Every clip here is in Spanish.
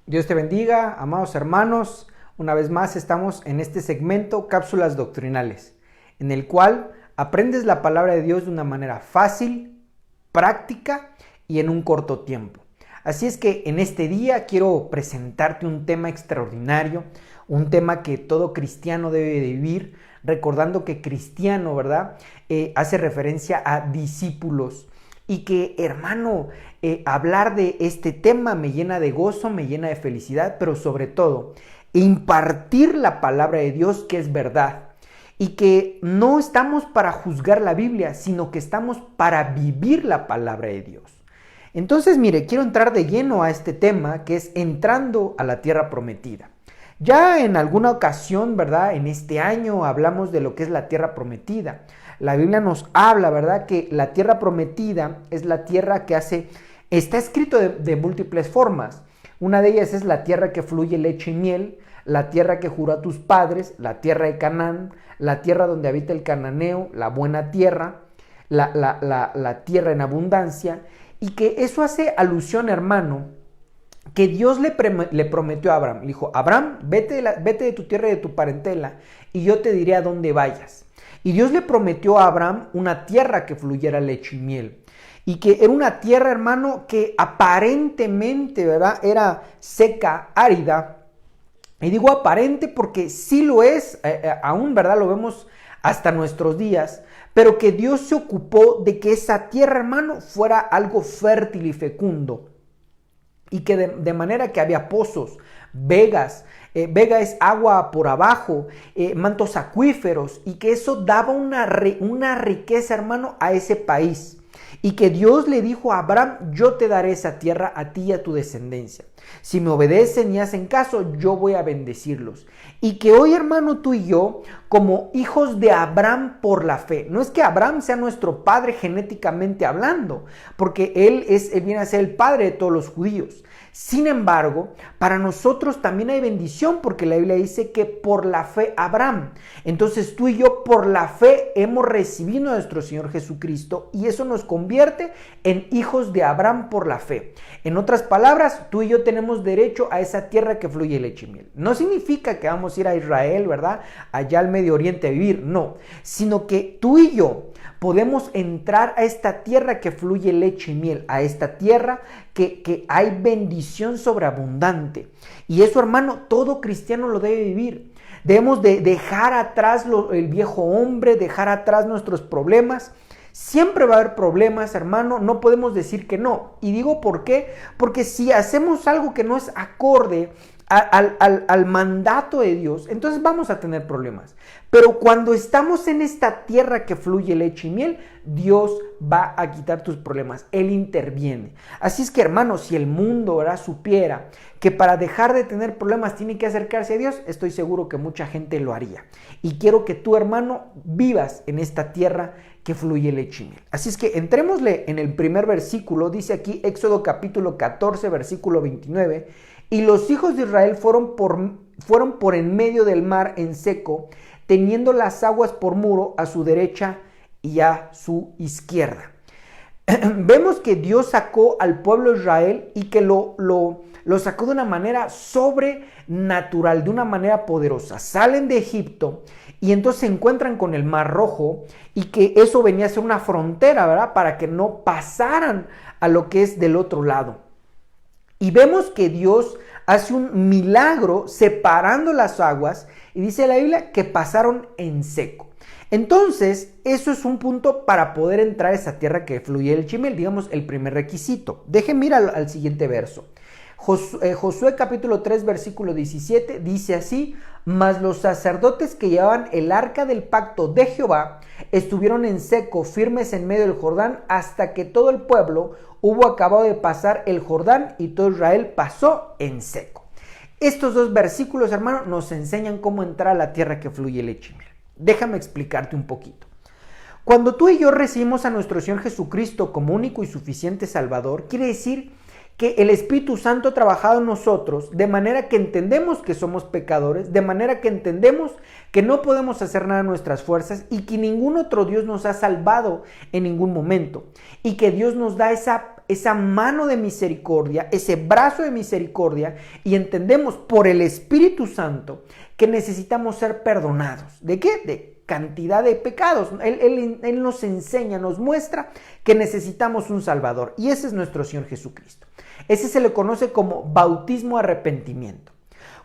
Dios te bendiga, amados hermanos. Una vez más estamos en este segmento Cápsulas Doctrinales, en el cual aprendes la palabra de Dios de una manera fácil, práctica y en un corto tiempo. Así es que en este día quiero presentarte un tema extraordinario, un tema que todo cristiano debe de vivir, recordando que cristiano, ¿verdad? Hace referencia a discípulos. Y que, hermano, hablar de este tema me llena de gozo, me llena de felicidad, pero sobre todo, impartir la palabra de Dios que es verdad. Y que no estamos para juzgar la Biblia, sino que estamos para vivir la palabra de Dios. Entonces, mire, quiero entrar de lleno a este tema que es entrando a la tierra prometida. Ya en alguna ocasión, ¿verdad? En este año hablamos de lo que es la tierra prometida. La Biblia nos habla, ¿verdad? Que la tierra prometida es la tierra que está escrito de múltiples formas. Una de ellas es la tierra que fluye leche y miel, la tierra que juró a tus padres, la tierra de Canaán, la tierra donde habita el cananeo, la buena tierra, la tierra en abundancia, y que eso hace alusión, hermano, que Dios le prometió a Abraham. Le dijo, Abraham, vete de tu tierra y de tu parentela, y yo te diré a dónde vayas. Y Dios le prometió a Abraham una tierra que fluyera leche y miel. Y que era una tierra, hermano, que aparentemente, ¿verdad?, era seca, árida. Y digo aparente porque sí lo es, aún, ¿verdad?, lo vemos hasta nuestros días. Pero que Dios se ocupó de que esa tierra, hermano, fuera algo fértil y fecundo. Y que de manera que había pozos, vegas, vega es agua por abajo, mantos acuíferos, y que eso daba una riqueza, hermano, a ese país. Y que Dios le dijo a Abraham, yo te daré esa tierra a ti y a tu descendencia. Si me obedecen y hacen caso, yo voy a bendecirlos. Y que hoy, hermano, tú y yo, como hijos de Abraham por la fe, no es que Abraham sea nuestro padre genéticamente hablando, porque él viene a ser el padre de todos los judíos. Sin embargo, para nosotros también hay bendición, porque la Biblia dice que por la fe Abraham. Entonces tú y yo por la fe hemos recibido a nuestro Señor Jesucristo, y eso nos convierte en hijos de Abraham por la fe. En otras palabras, tú y yo tenemos derecho a esa tierra que fluye leche y miel. No significa que vamos a ir a Israel, ¿verdad?, allá al Medio Oriente a vivir, no, sino que tú y yo podemos entrar a esta tierra que fluye leche y miel, a esta tierra que hay bendición sobreabundante. Y eso, hermano, todo cristiano lo debe vivir. Debemos de dejar atrás el viejo hombre, dejar atrás nuestros problemas. Siempre va a haber problemas, hermano, no podemos decir que no. Y digo por qué, porque si hacemos algo que no es acorde al mandato de Dios, entonces vamos a tener problemas. Pero cuando estamos en esta tierra que fluye leche y miel, Dios va a quitar tus problemas, Él interviene. Así es que, hermano, si el mundo, ¿verdad?, supiera que para dejar de tener problemas tiene que acercarse a Dios, estoy seguro que mucha gente lo haría. Y quiero que tú, hermano, vivas en esta tierra que fluye leche y miel. Así es que entrémosle en el primer versículo. Dice aquí Éxodo capítulo 14, versículo 29, y los hijos de Israel fueron por en medio del mar en seco, teniendo las aguas por muro a su derecha y a su izquierda. Vemos que Dios sacó al pueblo de Israel y que lo sacó de una manera sobrenatural, de una manera poderosa. Salen de Egipto y entonces se encuentran con el Mar Rojo, y que eso venía a ser una frontera, ¿verdad?, para que no pasaran a lo que es del otro lado. Y vemos que Dios hace un milagro separando las aguas, y dice la Biblia que pasaron en seco. Entonces, eso es un punto para poder entrar a esa tierra que fluye el leche y miel, digamos, el primer requisito. Déjenme ir al siguiente verso. Josué capítulo 3, versículo 17, dice así: mas los sacerdotes que llevaban el arca del pacto de Jehová estuvieron en seco, firmes en medio del Jordán, hasta que todo el pueblo hubo acabado de pasar el Jordán, y todo Israel pasó en seco. Estos dos versículos, hermano, nos enseñan cómo entrar a la tierra que fluye leche y miel. Déjame explicarte un poquito. Cuando tú y yo recibimos a nuestro Señor Jesucristo como único y suficiente Salvador, quiere decir que el Espíritu Santo ha trabajado en nosotros de manera que entendemos que somos pecadores, de manera que entendemos que no podemos hacer nada en nuestras fuerzas y que ningún otro Dios nos ha salvado en ningún momento, y que Dios nos da esa esa mano de misericordia, ese brazo de misericordia, y entendemos por el Espíritu Santo que necesitamos ser perdonados. ¿De qué? De cantidad de pecados. Él nos enseña, nos muestra que necesitamos un Salvador, y ese es nuestro Señor Jesucristo. Ese se le conoce como bautismo arrepentimiento.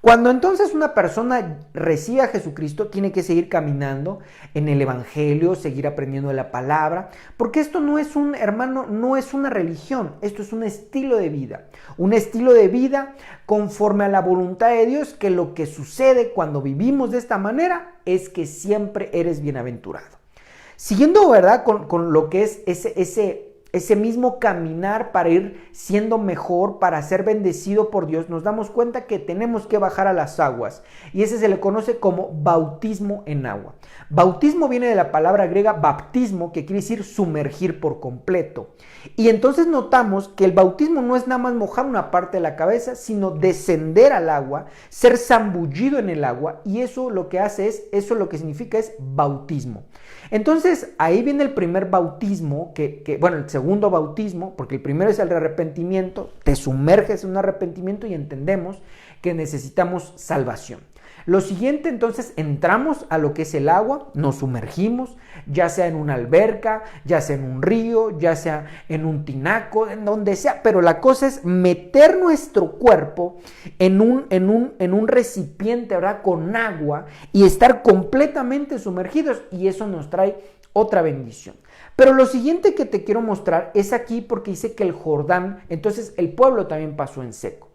Cuando entonces una persona recibe a Jesucristo, tiene que seguir caminando en el Evangelio, seguir aprendiendo de la palabra, porque esto no es no es una religión, esto es un estilo de vida conforme a la voluntad de Dios, que lo que sucede cuando vivimos de esta manera es que siempre eres bienaventurado. Siguiendo, ¿verdad?, con lo que es ese mismo caminar para ir siendo mejor, para ser bendecido por Dios, nos damos cuenta que tenemos que bajar a las aguas, y ese se le conoce como bautismo en agua. Bautismo viene de la palabra griega baptismo, que quiere decir sumergir por completo. Y entonces notamos que el bautismo no es nada más mojar una parte de la cabeza, sino descender al agua, ser zambullido en el agua, y eso lo que significa es bautismo. Entonces ahí viene el primer bautismo, el segundo bautismo, porque el primero es el arrepentimiento, te sumerges en un arrepentimiento y entendemos que necesitamos salvación. Lo siguiente, entonces, entramos a lo que es el agua, nos sumergimos, ya sea en una alberca, ya sea en un río, ya sea en un tinaco, en donde sea, pero la cosa es meter nuestro cuerpo en un recipiente, ¿verdad?, con agua, y estar completamente sumergidos, y eso nos trae otra bendición. Pero lo siguiente que te quiero mostrar es aquí, porque dice que el Jordán, entonces el pueblo también pasó en seco.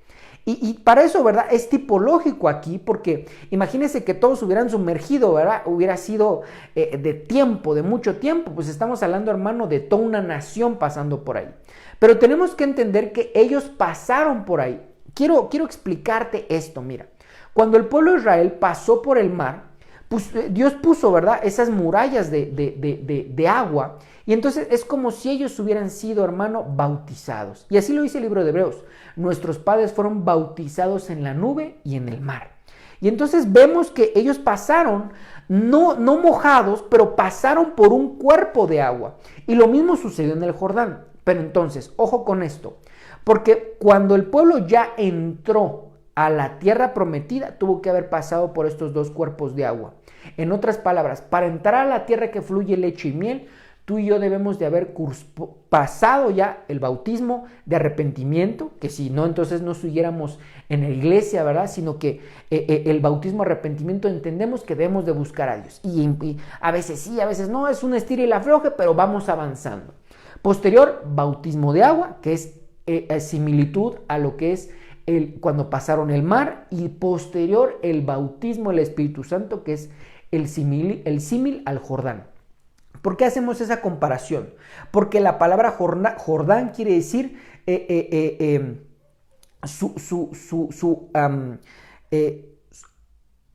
Y para eso, ¿verdad?, es tipológico aquí, porque imagínense que todos hubieran sumergido, ¿verdad?, hubiera sido de mucho tiempo, pues estamos hablando, hermano, de toda una nación pasando por ahí. Pero tenemos que entender que ellos pasaron por ahí. Quiero explicarte esto, mira. Cuando el pueblo de Israel pasó por el mar, pues Dios puso, ¿verdad?, esas murallas de agua, y entonces es como si ellos hubieran sido, hermano, bautizados. Y así lo dice el libro de Hebreos. Nuestros padres fueron bautizados en la nube y en el mar. Y entonces vemos que ellos pasaron, no mojados, pero pasaron por un cuerpo de agua. Y lo mismo sucedió en el Jordán. Pero entonces, ojo con esto, porque cuando el pueblo ya entró a la tierra prometida, tuvo que haber pasado por estos dos cuerpos de agua. En otras palabras, para entrar a la tierra que fluye leche y miel, tú y yo debemos de haber pasado ya el bautismo de arrepentimiento, que si no, entonces no estuviéramos en la iglesia, ¿verdad? Sino que el bautismo de arrepentimiento entendemos que debemos de buscar a Dios. Y a veces sí, a veces no, es un estira y la afloje, pero vamos avanzando. Posterior, bautismo de agua, que es similitud a lo que es cuando pasaron el mar, y posterior el bautismo del Espíritu Santo, que es el símil al Jordán. ¿Por qué hacemos esa comparación? Porque la palabra Jordán quiere decir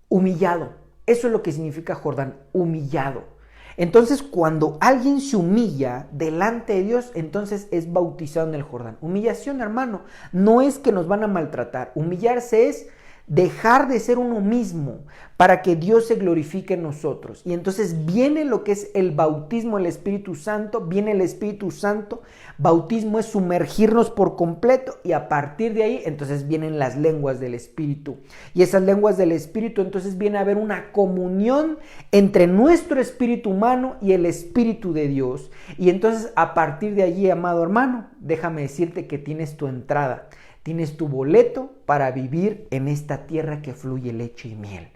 humillado. Eso es lo que significa Jordán, humillado. Entonces, cuando alguien se humilla delante de Dios, entonces es bautizado en el Jordán. Humillación, hermano, no es que nos van a maltratar. Humillarse es dejar de ser uno mismo para que Dios se glorifique en nosotros. Y entonces viene lo que es el bautismo del Espíritu Santo, viene el Espíritu Santo. Bautismo es sumergirnos por completo, y a partir de ahí entonces vienen las lenguas del Espíritu. Y esas lenguas del Espíritu, entonces viene a haber una comunión entre nuestro espíritu humano y el Espíritu de Dios. Y entonces a partir de allí, amado hermano, déjame decirte que tienes tu entrada. Tienes tu boleto para vivir en esta tierra que fluye leche y miel.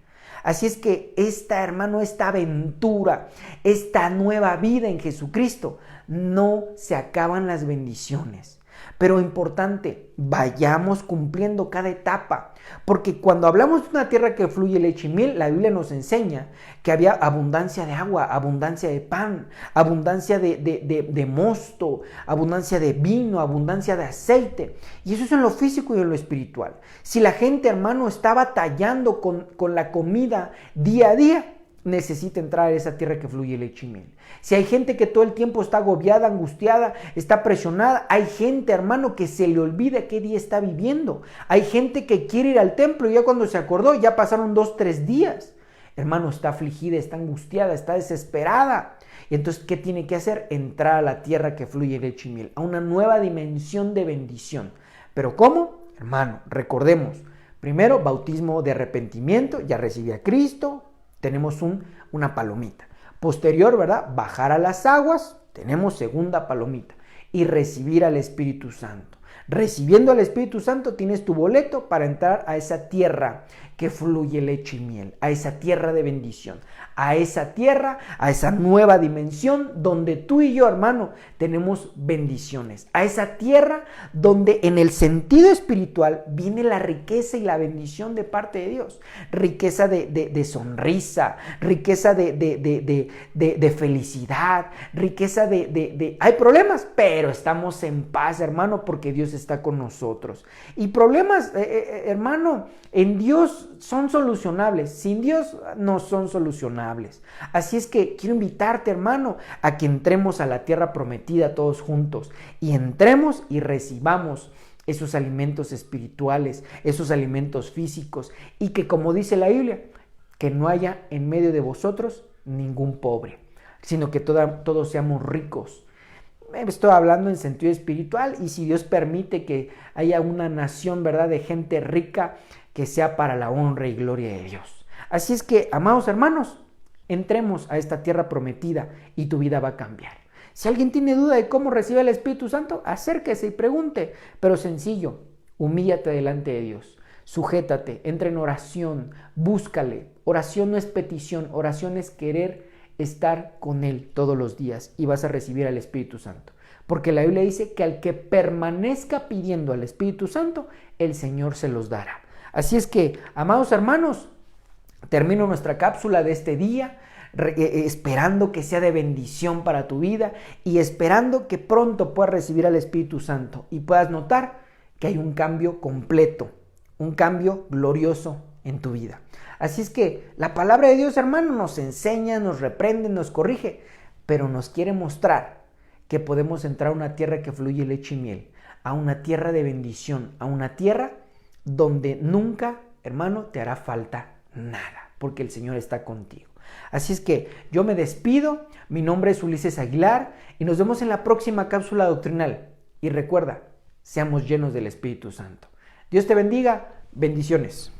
Así es que esta aventura, esta nueva vida en Jesucristo, no se acaban las bendiciones. Pero importante, vayamos cumpliendo cada etapa, porque cuando hablamos de una tierra que fluye leche y miel, la Biblia nos enseña que había abundancia de agua, abundancia de pan, abundancia de mosto, abundancia de vino, abundancia de aceite. Y eso es en lo físico y en lo espiritual. Si la gente, hermano, está batallando con la comida día a día, necesita entrar a esa tierra que fluye leche y miel. Si hay gente que todo el tiempo está agobiada, angustiada, está presionada, hay gente, hermano, que se le olvida qué día está viviendo. Hay gente que quiere ir al templo y ya cuando se acordó ya pasaron 2, 3 días. Hermano, está afligida, está angustiada, está desesperada. Y entonces, ¿qué tiene que hacer? Entrar a la tierra que fluye leche y miel, a una nueva dimensión de bendición. ¿Pero cómo? Hermano, recordemos, primero, bautismo de arrepentimiento, ya recibí a Cristo, tenemos una palomita. Posterior, ¿verdad? Bajar a las aguas, tenemos segunda palomita. Y recibir al Espíritu Santo. Recibiendo al Espíritu Santo tienes tu boleto para entrar a esa tierra que fluye leche y miel, a esa tierra de bendición, a esa tierra, a esa nueva dimensión donde tú y yo, hermano, tenemos bendiciones, a esa tierra donde en el sentido espiritual viene la riqueza y la bendición de parte de Dios, riqueza de sonrisa, riqueza de felicidad, riqueza hay problemas, pero estamos en paz, hermano, porque Dios está con nosotros. Y problemas, hermano, en Dios son solucionables, sin Dios no son solucionables. Así es que quiero invitarte, hermano, a que entremos a la tierra prometida todos juntos y entremos y recibamos esos alimentos espirituales, esos alimentos físicos, y que, como dice la Biblia, que no haya en medio de vosotros ningún pobre, sino que todos seamos ricos. Estoy hablando en sentido espiritual, y si Dios permite que haya una nación, ¿verdad?, de gente rica, que sea para la honra y gloria de Dios. Así es que, amados hermanos, entremos a esta tierra prometida y tu vida va a cambiar. Si alguien tiene duda de cómo recibir el Espíritu Santo, acérquese y pregunte, pero sencillo, humíllate delante de Dios, sujétate, entra en oración, búscale. Oración no es petición, oración es querer estar con Él todos los días, y vas a recibir al Espíritu Santo. Porque la Biblia dice que al que permanezca pidiendo al Espíritu Santo, el Señor se los dará. Así es que, amados hermanos, termino nuestra cápsula de este día, esperando que sea de bendición para tu vida y esperando que pronto puedas recibir al Espíritu Santo y puedas notar que hay un cambio completo, un cambio glorioso en tu vida. Así es que la palabra de Dios, hermano, nos enseña, nos reprende, nos corrige, pero nos quiere mostrar que podemos entrar a una tierra que fluye leche y miel, a una tierra de bendición, a una tierra donde nunca, hermano, te hará falta nada, porque el Señor está contigo. Así es que yo me despido, mi nombre es Ulises Aguilar y nos vemos en la próxima cápsula doctrinal. Y recuerda, seamos llenos del Espíritu Santo. Dios te bendiga, bendiciones.